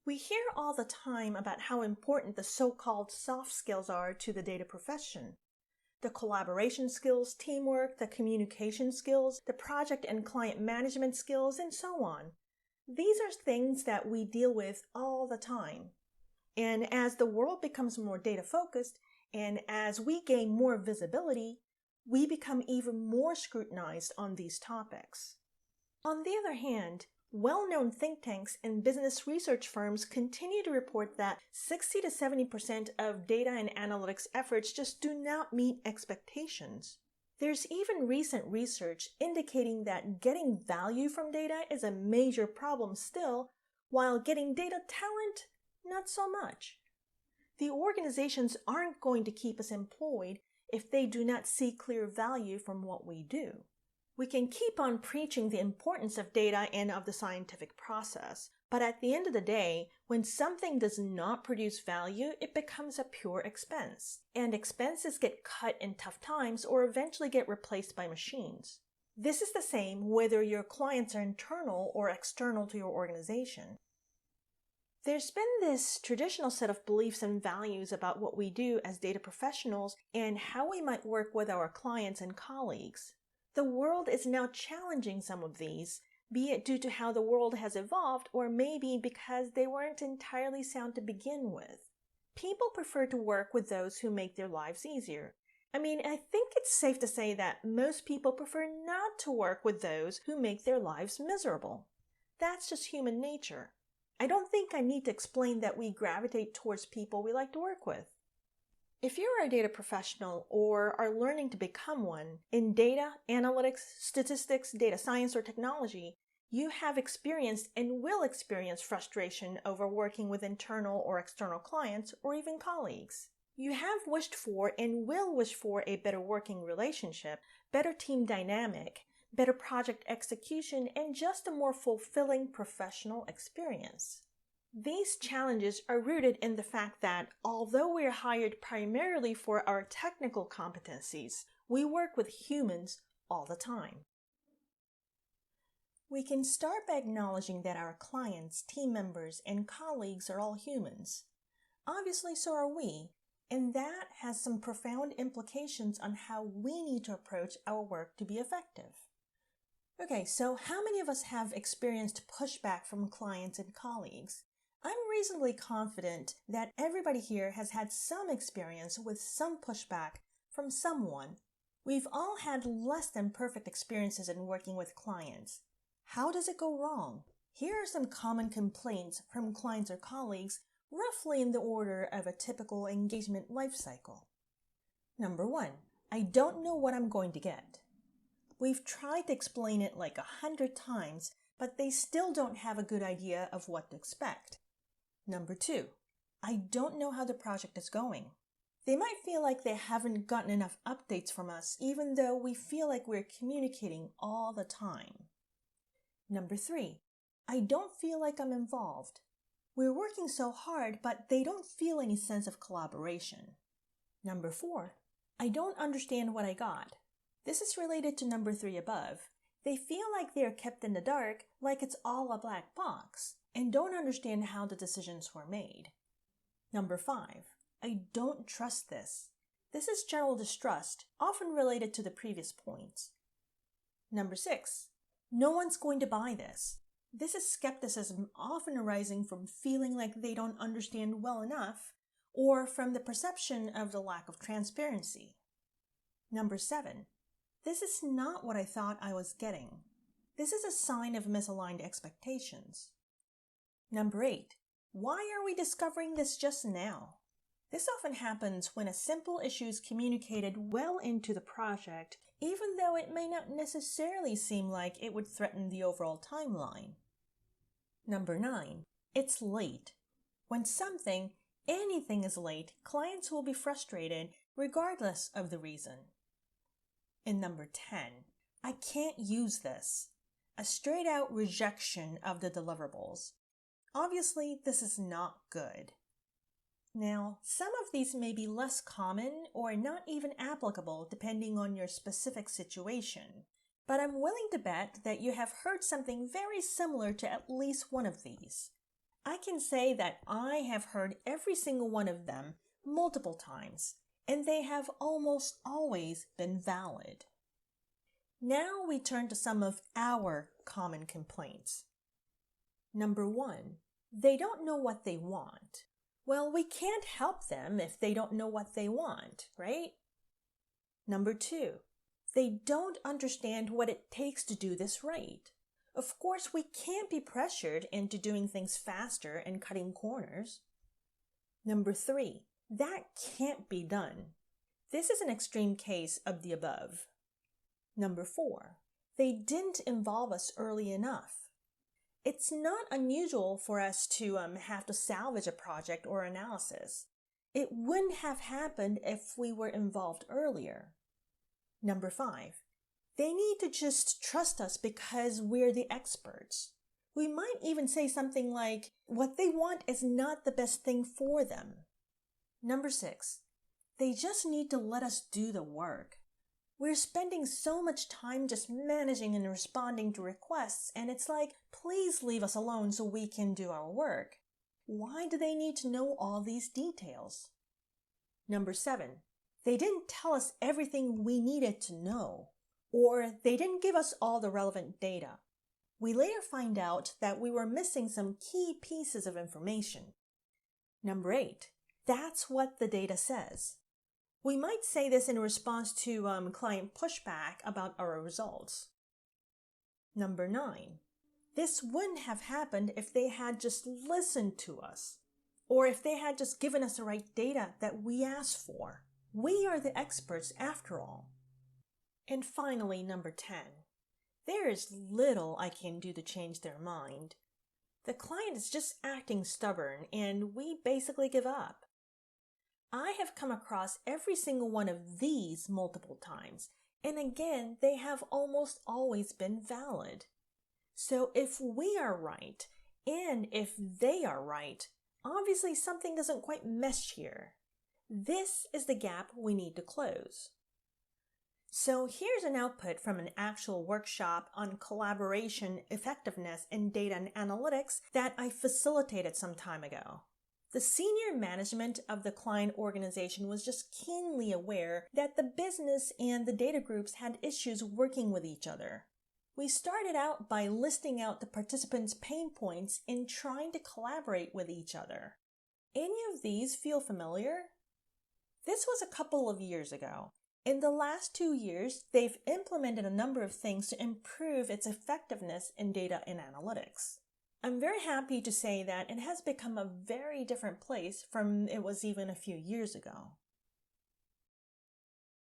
We hear all the time about how important the so-called soft skills are to the data profession. The collaboration skills, teamwork, the communication skills, the project and client management skills, and so on. These are things that we deal with all the time. And as the world becomes more data-focused, and as we gain more visibility, we become even more scrutinized on these topics. On the other hand, well-known think tanks and business research firms continue to report that 60 to 70% of data and analytics efforts just do not meet expectations. There's even recent research indicating that getting value from data is a major problem still, while getting data talent, not so much. The organizations aren't going to keep us employed if they do not see clear value from what we do. We can keep on preaching the importance of data and of the scientific process, but at the end of the day, when something does not produce value, it becomes a pure expense. And expenses get cut in tough times or eventually get replaced by machines. This is the same whether your clients are internal or external to your organization. There's been this traditional set of beliefs and values about what we do as data professionals and how we might work with our clients and colleagues. The world is now challenging some of these, be it due to how the world has evolved or maybe because they weren't entirely sound to begin with. People prefer to work with those who make their lives easier. I think it's safe to say that most people prefer not to work with those who make their lives miserable. That's just human nature. I don't think I need to explain that we gravitate towards people we like to work with. If you're a data professional or are learning to become one in data, analytics, statistics, data science, or technology, you have experienced and will experience frustration over working with internal or external clients or even colleagues. You have wished for and will wish for a better working relationship, better team dynamic, better project execution, and just a more fulfilling professional experience. These challenges are rooted in the fact that, although we are hired primarily for our technical competencies, we work with humans all the time. We can start by acknowledging that our clients, team members, and colleagues are all humans. Obviously, so are we, and that has some profound implications on how we need to approach our work to be effective. Okay, so how many of us have experienced pushback from clients and colleagues? I'm reasonably confident that everybody here has had some experience with some pushback from someone. We've all had less than perfect experiences in working with clients. How does it go wrong? Here are some common complaints from clients or colleagues, roughly in the order of a typical engagement life cycle. Number 1, I don't know what I'm going to get. We've tried to explain it like 100 times, but they still don't have a good idea of what to expect. Number 2, I don't know how the project is going. They might feel like they haven't gotten enough updates from us, even though we feel like we're communicating all the time. Number 3, I don't feel like I'm involved. We're working so hard, but they don't feel any sense of collaboration. Number 4, I don't understand what I got. This is related to number 3 above. They feel like they are kept in the dark, like it's all a black box, and don't understand how the decisions were made. Number 5, I don't trust this. This is general distrust, often related to the previous points. Number 6, no one's going to buy this. This is skepticism often arising from feeling like they don't understand well enough, or from the perception of the lack of transparency. Number 7, this is not what I thought I was getting. This is a sign of misaligned expectations. Number 8, why are we discovering this just now? This often happens when a simple issue is communicated well into the project, even though it may not necessarily seem like it would threaten the overall timeline. Number 9, it's late. When anything is late, clients will be frustrated regardless of the reason. And number 10, I can't use this. A straight-out rejection of the deliverables. Obviously, this is not good. Now, some of these may be less common or not even applicable depending on your specific situation, but I'm willing to bet that you have heard something very similar to at least one of these. I can say that I have heard every single one of them multiple times, and they have almost always been valid. Now we turn to some of our common complaints. Number 1, they don't know what they want. Well, we can't help them if they don't know what they want, right? Number 2, they don't understand what it takes to do this right. Of course, we can't be pressured into doing things faster and cutting corners. Number 3, that can't be done. This is an extreme case of the above. Number 4, they didn't involve us early enough. It's not unusual for us to have to salvage a project or analysis. It wouldn't have happened if we were involved earlier. Number 5, they need to just trust us because we're the experts. We might even say something like, what they want is not the best thing for them. Number 6, they just need to let us do the work. We're spending so much time just managing and responding to requests, and it's like, please leave us alone so we can do our work. Why do they need to know all these details? Number 7, they didn't tell us everything we needed to know, or they didn't give us all the relevant data. We later find out that we were missing some key pieces of information. Number 8, that's what the data says. We might say this in response to client pushback about our results. Number 9, this wouldn't have happened if they had just listened to us, or if they had just given us the right data that we asked for. We are the experts after all. And finally, number 10, there is little I can do to change their mind. The client is just acting stubborn, and we basically give up. I have come across every single one of these multiple times, and again, they have almost always been valid. So if we are right, and if they are right, obviously something doesn't quite mesh here. This is the gap we need to close. So here's an output from an actual workshop on collaboration, effectiveness, and data and analytics that I facilitated some time ago. The senior management of the client organization was just keenly aware that the business and the data groups had issues working with each other. We started out by listing out the participants' pain points in trying to collaborate with each other. Any of these feel familiar? This was a couple of years ago. In the last 2 years, they've implemented a number of things to improve its effectiveness in data and analytics. I'm very happy to say that it has become a very different place from it was even a few years ago.